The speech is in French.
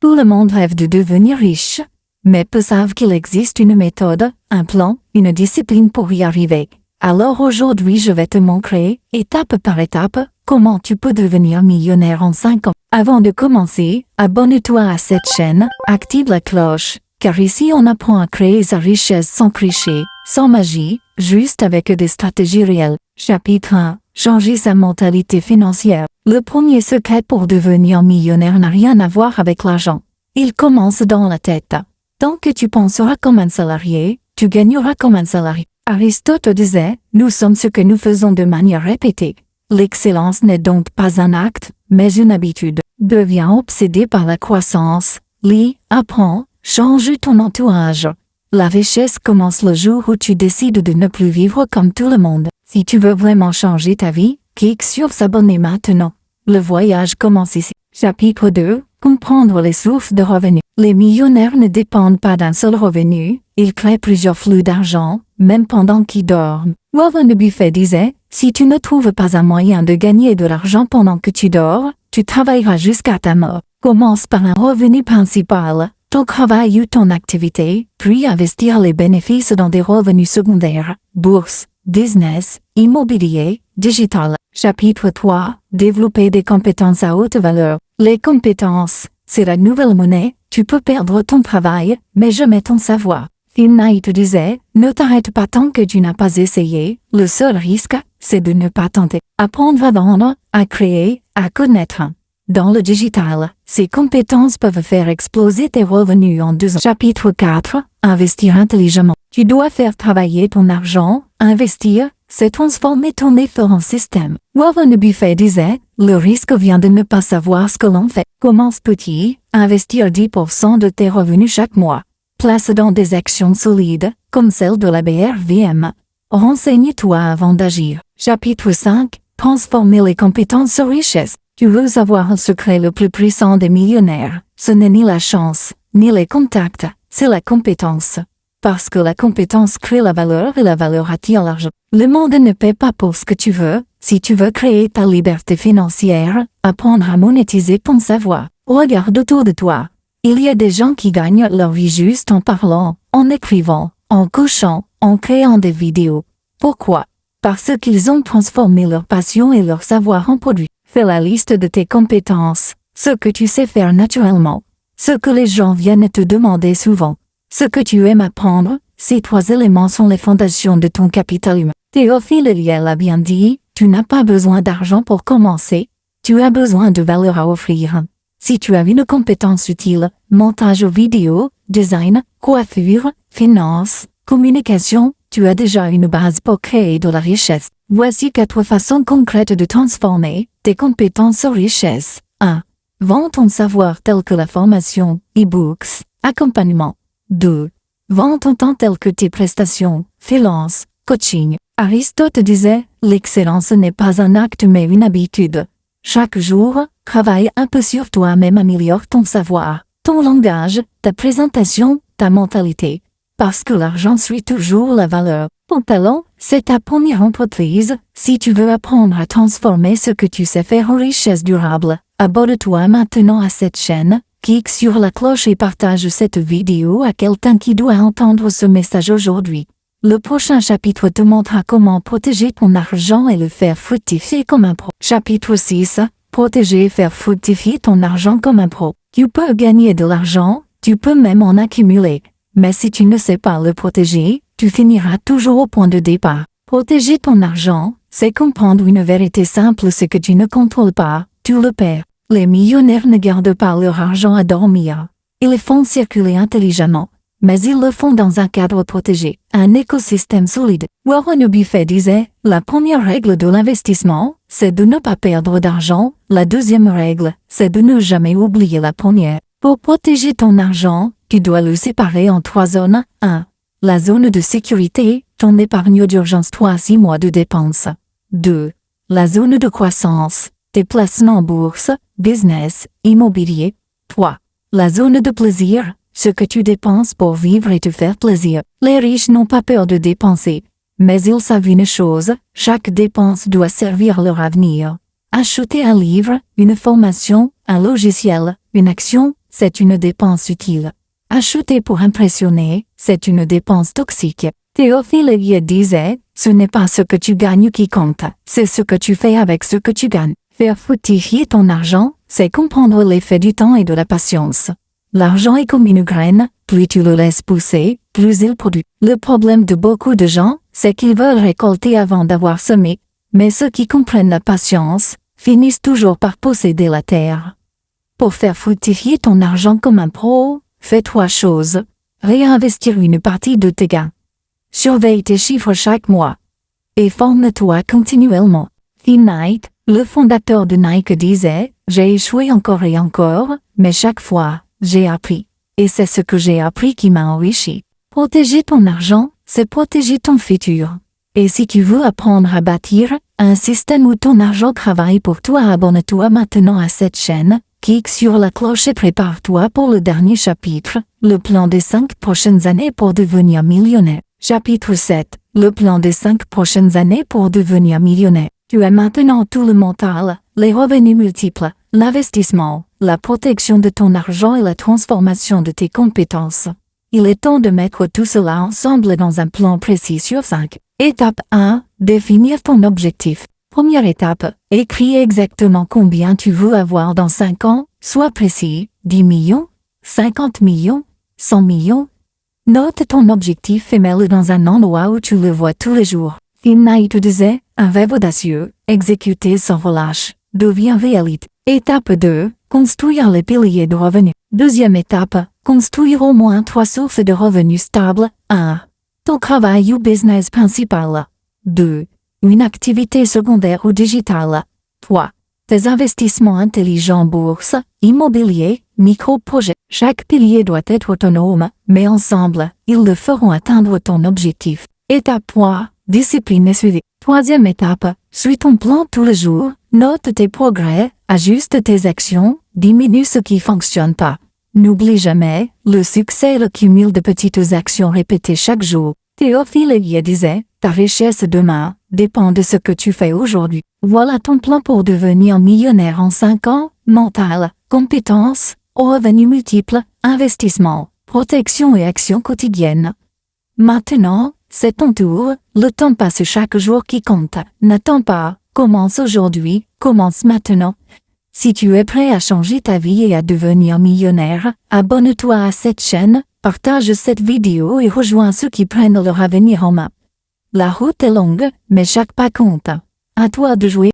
Tout le monde rêve de devenir riche, mais peu savent qu'il existe une méthode, un plan, une discipline pour y arriver. Alors aujourd'hui je vais te montrer, étape par étape, comment tu peux devenir millionnaire en 5 ans. Avant de commencer, abonne-toi à cette chaîne, active la cloche, car ici on apprend à créer sa richesse sans tricher, sans magie, juste avec des stratégies réelles. Chapitre 1. Changer sa mentalité financière. Le premier secret pour devenir millionnaire n'a rien à voir avec l'argent. Il commence dans la tête. Tant que tu penseras comme un salarié, tu gagneras comme un salarié. Aristote disait, nous sommes ce que nous faisons de manière répétée. L'excellence n'est donc pas un acte, mais une habitude. Deviens obsédé par la croissance, lis, apprends, change ton entourage. La richesse commence le jour où tu décides de ne plus vivre comme tout le monde. Si tu veux vraiment changer ta vie, clique sur s'abonner maintenant. Le voyage commence ici. Chapitre 2. Comprendre les sources de revenus. Les millionnaires ne dépendent pas d'un seul revenu, ils créent plusieurs flux d'argent, même pendant qu'ils dorment. Warren Buffett disait, si tu ne trouves pas un moyen de gagner de l'argent pendant que tu dors, tu travailleras jusqu'à ta mort. Commence par un revenu principal, ton travail ou ton activité, puis investir les bénéfices dans des revenus secondaires, bourse, business, immobilier, digital. Chapitre 3. Développer des compétences à haute valeur. Les compétences, c'est la nouvelle monnaie, tu peux perdre ton travail, mais jamais ton savoir. Phil Knight disait, ne t'arrête pas tant que tu n'as pas essayé, le seul risque, c'est de ne pas tenter. Apprendre à vendre, à créer, à connaître. Dans le digital, ces compétences peuvent faire exploser tes revenus en 2 ans. Chapitre 4. Investir intelligemment. Tu dois faire travailler ton argent, investir, c'est transformer ton effort en système. Warren Buffett disait, le risque vient de ne pas savoir ce que l'on fait. Commence petit, investir 10% de tes revenus chaque mois. Place dans des actions solides, comme celle de la BRVM. Renseigne-toi avant d'agir. Chapitre 5. Transformer les compétences en richesse. Tu veux savoir le secret le plus puissant des millionnaires. Ce n'est ni la chance, ni les contacts, c'est la compétence. Parce que la compétence crée la valeur et la valeur attire l'argent. Le monde ne paie pas pour ce que tu veux. Si tu veux créer ta liberté financière, apprendre à monétiser ton savoir. Regarde autour de toi. Il y a des gens qui gagnent leur vie juste en parlant, en écrivant, en coachant, en créant des vidéos. Pourquoi? Parce qu'ils ont transformé leur passion et leur savoir en produit. Fais la liste de tes compétences, ce que tu sais faire naturellement, ce que les gens viennent te demander souvent. Ce que tu aimes apprendre, ces 3 éléments sont les fondations de ton capital humain. Théophile Héliel a bien dit, tu n'as pas besoin d'argent pour commencer, tu as besoin de valeur à offrir. Si tu as une compétence utile, montage vidéo, design, coiffure, finance, communication, tu as déjà une base pour créer de la richesse. Voici 4 façons concrètes de transformer tes compétences en richesse. 1. Vends ton savoir tel que la formation, e-books, accompagnement. 2. Vends ton temps tel que tes prestations, freelance, coaching. Aristote disait, l'excellence n'est pas un acte mais une habitude. Chaque jour, travaille un peu sur toi-même, améliore ton savoir, ton langage, ta présentation, ta mentalité. Parce que l'argent suit toujours la valeur. Ton talent, c'est ta première entreprise. Si tu veux apprendre à transformer ce que tu sais faire en richesse durable, abonne-toi maintenant à cette chaîne. Clique sur la cloche et partage cette vidéo à quelqu'un qui doit entendre ce message aujourd'hui. Le prochain chapitre te montrera comment protéger ton argent et le faire fructifier comme un pro. Chapitre 6. Protéger et faire fructifier ton argent comme un pro. Tu peux gagner de l'argent, tu peux même en accumuler. Mais si tu ne sais pas le protéger, tu finiras toujours au point de départ. Protéger ton argent, c'est comprendre une vérité simple, ce que tu ne contrôles pas, tu le perds. Les millionnaires ne gardent pas leur argent à dormir. Ils le font circuler intelligemment, mais ils le font dans un cadre protégé, un écosystème solide. Warren Buffett disait, la première règle de l'investissement, c'est de ne pas perdre d'argent. La deuxième règle, c'est de ne jamais oublier la première. Pour protéger ton argent, tu dois le séparer en 3 zones. 1. La zone de sécurité, ton épargne d'urgence 3 à 6 mois de dépenses. 2. La zone de croissance, tes placements en bourse, business, immobilier. 3. La zone de plaisir, ce que tu dépenses pour vivre et te faire plaisir. Les riches n'ont pas peur de dépenser, mais ils savent une chose, chaque dépense doit servir leur avenir. Acheter un livre, une formation, un logiciel, une action, c'est une dépense utile. Acheter pour impressionner, c'est une dépense toxique. Théophile Héliade disait, ce n'est pas ce que tu gagnes qui compte, c'est ce que tu fais avec ce que tu gagnes. Faire fructifier ton argent, c'est comprendre l'effet du temps et de la patience. L'argent est comme une graine, plus tu le laisses pousser, plus il produit. Le problème de beaucoup de gens, c'est qu'ils veulent récolter avant d'avoir semé, mais ceux qui comprennent la patience, finissent toujours par posséder la terre. Pour faire fructifier ton argent comme un pro, fais 3 choses. Réinvestir une partie de tes gains. Surveille tes chiffres chaque mois. Et forme-toi continuellement. Phil Knight, le fondateur de Nike disait, j'ai échoué encore et encore, mais chaque fois, j'ai appris. Et c'est ce que j'ai appris qui m'a enrichi. Protéger ton argent, c'est protéger ton futur. Et si tu veux apprendre à bâtir un système où ton argent travaille pour toi, abonne-toi maintenant à cette chaîne, clique sur la cloche et prépare-toi pour le dernier chapitre, le plan des 5 prochaines années pour devenir millionnaire. Chapitre 7, le plan des 5 prochaines années pour devenir millionnaire. Tu as maintenant tout le mental, les revenus multiples, l'investissement, la protection de ton argent et la transformation de tes compétences. Il est temps de mettre tout cela ensemble dans un plan précis sur 5. Étape 1. Définir ton objectif. Première étape, écris exactement combien tu veux avoir dans 5 ans, sois précis, 10 millions, 50 millions, 100 millions. Note ton objectif et mets-le dans un endroit où tu le vois tous les jours. Phil Knight disait, un rêve audacieux, exécuté sans relâche, devient réalité. Étape 2. Construire les piliers de revenus. Deuxième étape, construire au moins 3 sources de revenus stables. 1. Ton travail ou business principal. 2. Une activité secondaire ou digitale. 3. Tes investissements intelligents bourse, immobilier, micro-projets. Chaque pilier doit être autonome, mais ensemble, ils le feront atteindre ton objectif. Étape 3. Discipline et suivi. Troisième étape, suis ton plan tous les jours, note tes progrès, ajuste tes actions, diminue ce qui fonctionne pas. N'oublie jamais, le succès est le cumul de petites actions répétées chaque jour. Théophile Héliade disait, ta richesse demain dépend de ce que tu fais aujourd'hui. Voilà ton plan pour devenir millionnaire en 5 ans, mental, compétences, revenus multiples, investissement, protection et action quotidienne. Maintenant, c'est ton tour, le temps passe chaque jour qui compte. N'attends pas, commence aujourd'hui, commence maintenant. Si tu es prêt à changer ta vie et à devenir millionnaire, abonne-toi à cette chaîne, partage cette vidéo et rejoins ceux qui prennent leur avenir en main. La route est longue, mais chaque pas compte. À toi de jouer.